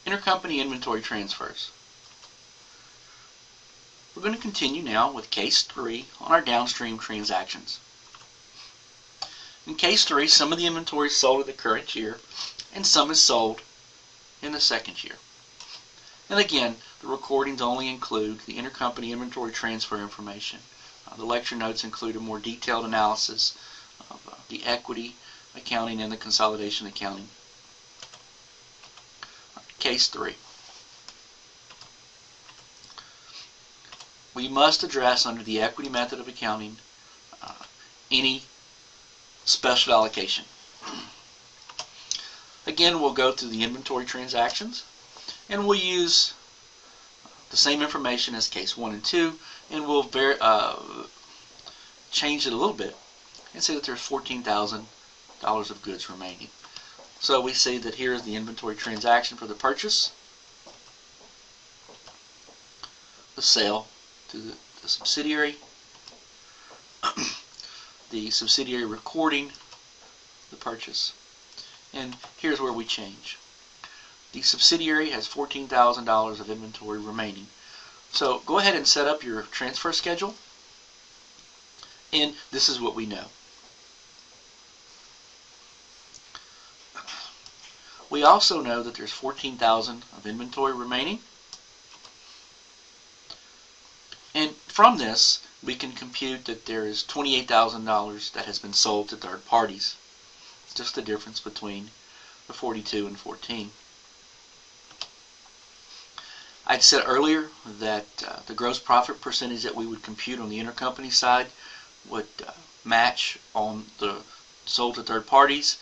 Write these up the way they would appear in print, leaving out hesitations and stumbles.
Intercompany inventory transfers. We're going to continue now with case 3 on our downstream transactions. In case 3, some of the inventory is sold in the current year and some is sold in the second year. And again, the recordings only include the intercompany inventory transfer information. The lecture notes include a more detailed analysis of the equity accounting and the consolidation accounting. Case 3. We must address under the equity method of accounting any special allocation. Again, we'll go through the inventory transactions and we'll use the same information as case 1 and 2, and we'll change it a little bit and say that there's $14,000 of goods remaining. So we see that here is the inventory transaction for the purchase, the sale to the subsidiary, the subsidiary recording the purchase, and here's where we change. The subsidiary has $14,000 of inventory remaining. So go ahead and set up your transfer schedule, and this is what we know. We also know that there's $14,000 of inventory remaining, and from this we can compute that there is $28,000 that has been sold to third parties. Just the difference between the 42 and 14. I'd said earlier that the gross profit percentage that we would compute on the intercompany side would match on the sold to third parties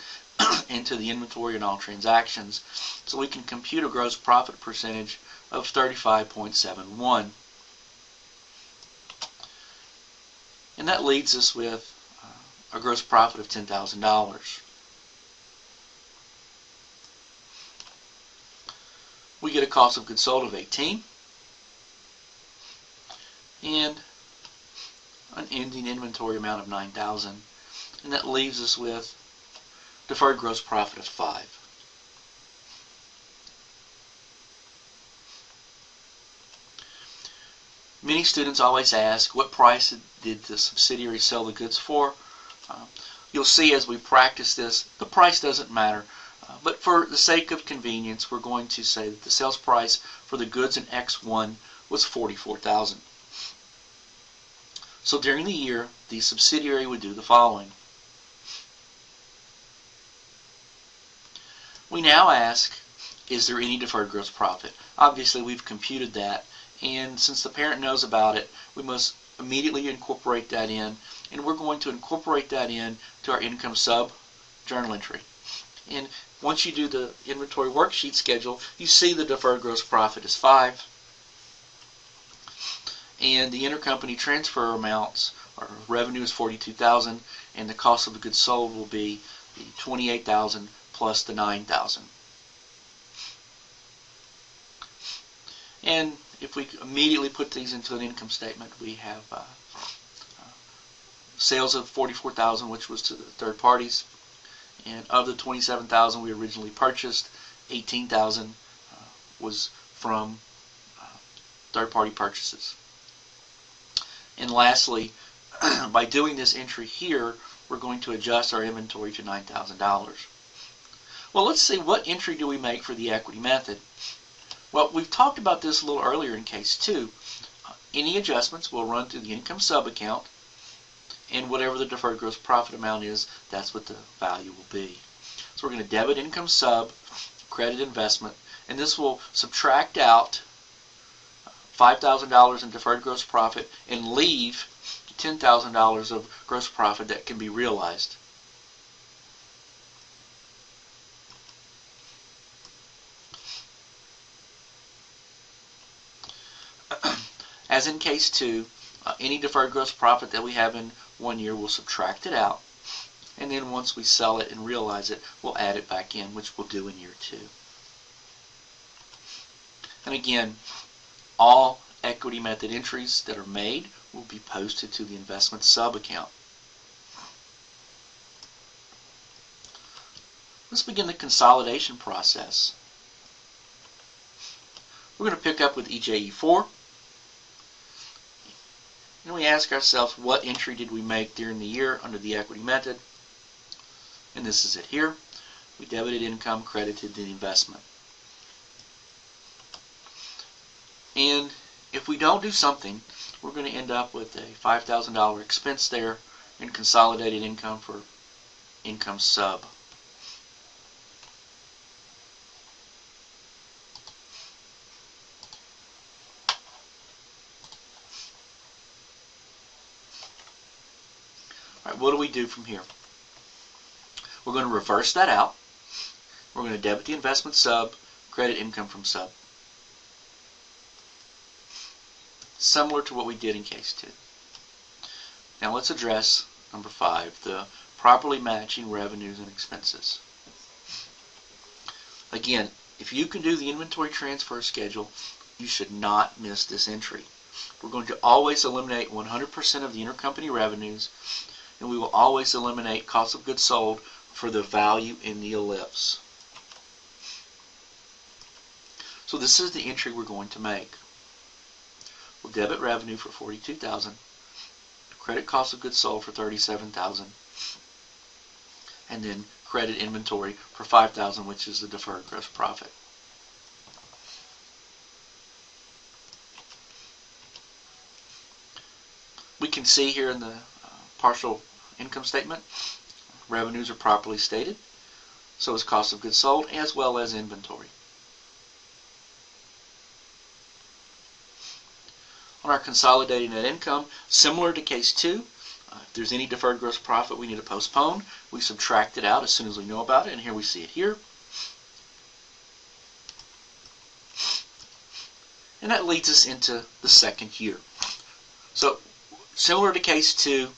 into the inventory and all transactions. So we can compute a gross profit percentage of 35.71. And that leaves us with a gross profit of $10,000. We get a cost of goods sold of 18 and an ending inventory amount of 9,000, and that leaves us with deferred gross profit of 5. Many students always ask, what price did the subsidiary sell the goods for? You'll see as we practice this, the price doesn't matter. But for the sake of convenience, we're going to say that the sales price for the goods in X1 was $44,000. So during the year, the subsidiary would do the following. We now ask, is there any deferred gross profit? Obviously, we've computed that, and since the parent knows about it, we must immediately incorporate that in, and we're going to incorporate that in to our income sub journal entry. And once you do the inventory worksheet schedule, you see the deferred gross profit is 5. And the intercompany transfer amounts, or revenue, is $42,000, and the cost of the goods sold will be the $28,000 plus the $9,000. And if we immediately put these into an income statement, we have sales of $44,000, which was to the third parties. And of the $27,000 we originally purchased, $18,000 was from third-party purchases. And lastly, by doing this entry here, we're going to adjust our inventory to $9,000. Well, let's see, what entry do we make for the equity method? Well, we've talked about this a little earlier in case 2. Any adjustments will run through the income sub account, and whatever the deferred gross profit amount is, that's what the value will be. So we're going to debit income sub, credit investment, and this will subtract out $5,000 in deferred gross profit and leave $10,000 of gross profit that can be realized. As in case 2, any deferred gross profit that we have in 1 year, we'll subtract it out, and then once we sell it and realize it, we'll add it back in, which we'll do in year 2. And again, all equity method entries that are made will be posted to the investment sub account. Let's begin the consolidation process. We're going to pick up with EJE4. And we ask ourselves, what entry did we make during the year under the equity method? And this is it here. We debited income, credited the investment. And if we don't do something, we're going to end up with a $5,000 expense there in consolidated income for income sub. All right, what do we do from here? We're going to reverse that out. We're going to debit the investment sub, credit income from sub. Similar to what we did in case 2. Now let's address number 5, the properly matching revenues and expenses. Again, if you can do the inventory transfer schedule, you should not miss this entry. We're going to always eliminate 100% of the intercompany revenues, and we will always eliminate cost of goods sold for the value in the ellipse. So this is the entry we're going to make. We'll debit revenue for $42,000, credit cost of goods sold for $37,000, and then credit inventory for $5,000, which is the deferred gross profit. We can see here in the partial income statement, revenues are properly stated, so is cost of goods sold, as well as inventory. On our consolidated net income, similar to case 2, if there's any deferred gross profit we need to postpone, we subtract it out as soon as we know about it, and here we see it here. And that leads us into the second year. So, similar to case 2,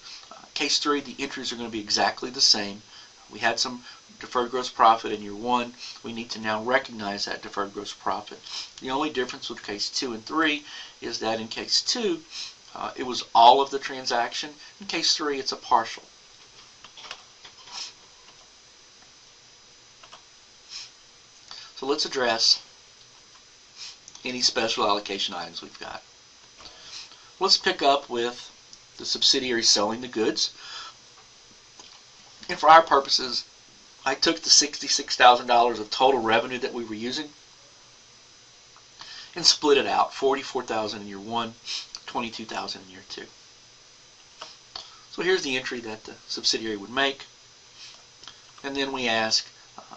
case 3, the entries are going to be exactly the same. We had some deferred gross profit in year 1. We need to now recognize that deferred gross profit. The only difference with case 2 and 3 is that in case 2, it was all of the transaction. In case 3, it's a partial. So let's address any special allocation items we've got. Let's pick up with the subsidiary selling the goods. And for our purposes, I took the $66,000 of total revenue that we were using and split it out. $44,000 in year 1, $22,000 in year 2. So here's the entry that the subsidiary would make. And then we ask,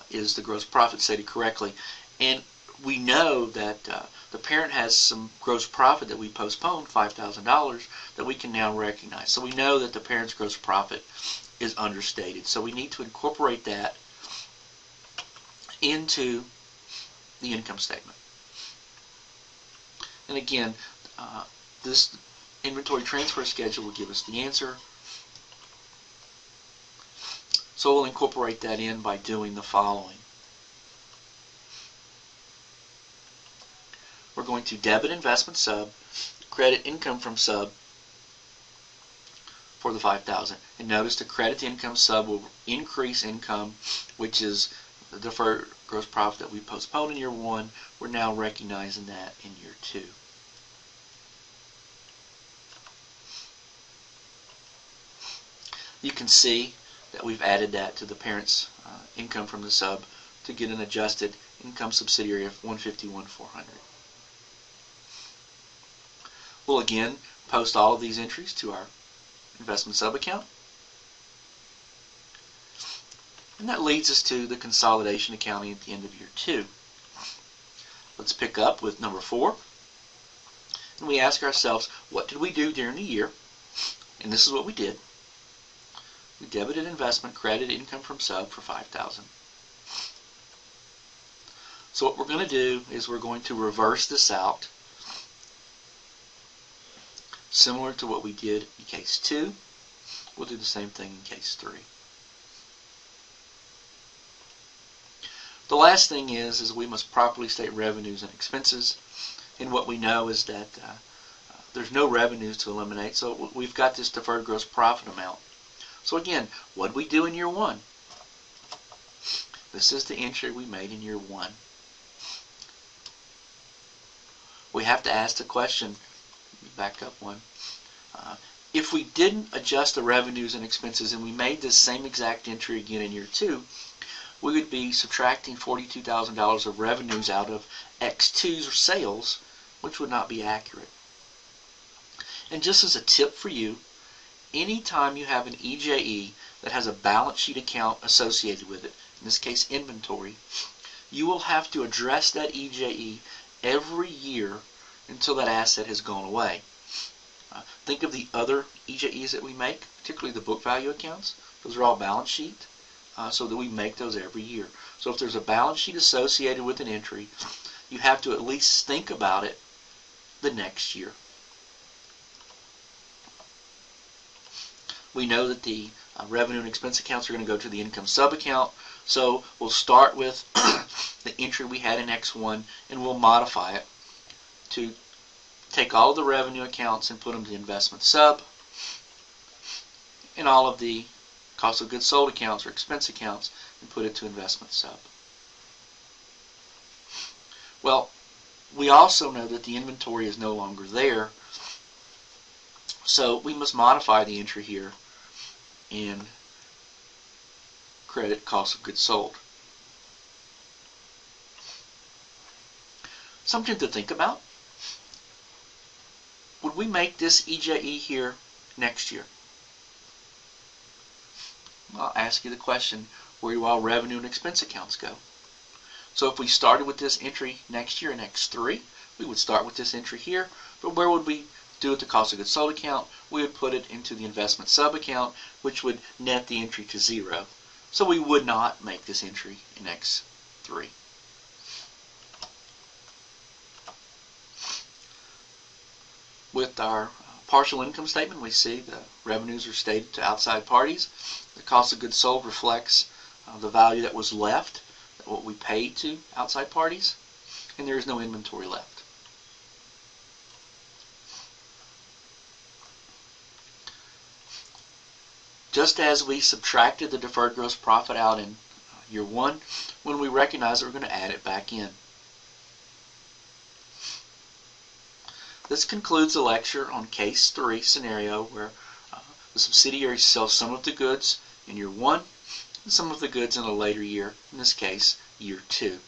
is the gross profit stated correctly? And we know that the parent has some gross profit that we postponed, $5,000, that we can now recognize. So we know that the parent's gross profit is understated. So we need to incorporate that into the income statement. And again, this inventory transfer schedule will give us the answer. So we'll incorporate that in by doing the following. We're going to debit investment sub, credit income from sub for the $5,000. And notice the credit income sub will increase income, which is the deferred gross profit that we postponed in year 1. We're now recognizing that in year 2. You can see that we've added that to the parent's income from the sub to get an adjusted income subsidiary of $151,400. We'll again post all of these entries to our investment sub account. And that leads us to the consolidation accounting at the end of year 2. Let's pick up with number 4. And we ask ourselves, what did we do during the year? And this is what we did. We debited investment, credit income from sub for $5,000. So what we're going to do is we're going to reverse this out, similar to what we did in case 2. We'll do the same thing in case 3. The last thing is we must properly state revenues and expenses. And what we know is that there's no revenues to eliminate, so we've got this deferred gross profit amount. So again, what did we do in year 1? This is the entry we made in year 1. we have to ask the question, let me back up one, if we didn't adjust the revenues and expenses and we made this same exact entry again in year 2, we would be subtracting $42,000 of revenues out of X2's sales, which would not be accurate. And just as a tip for you, anytime you have an EJE that has a balance sheet account associated with it, in this case inventory, you will have to address that EJE every year until that asset has gone away. Think of the other EJEs that we make, particularly the book value accounts. Those are all balance sheet, so that we make those every year. So if there's a balance sheet associated with an entry, you have to at least think about it the next year. We know that the revenue and expense accounts are going to go to the income sub account, so we'll start with the entry we had in X1 and we'll modify it to take all of the revenue accounts and put them to the investment sub, and all of the cost of goods sold accounts or expense accounts and put it to investment sub. Well, we also know that the inventory is no longer there, so we must modify the entry here and credit cost of goods sold. Something to think about. Would we make this EJE here next year? I'll ask you the question, where do all revenue and expense accounts go? So if we started with this entry next year in X3, we would start with this entry here, but where would we do it the cost of goods sold account? We would put it into the investment sub account, which would net the entry to 0. So we would not make this entry in X3. With our partial income statement, we see the revenues are stated to outside parties. The cost of goods sold reflects the value that was left, what we paid to outside parties, and there is no inventory left. Just as we subtracted the deferred gross profit out in year 1, when we recognize that we're going to add it back in. This concludes the lecture on case 3 scenario where the subsidiary sells some of the goods in year 1 and some of the goods in a later year, in this case year 2.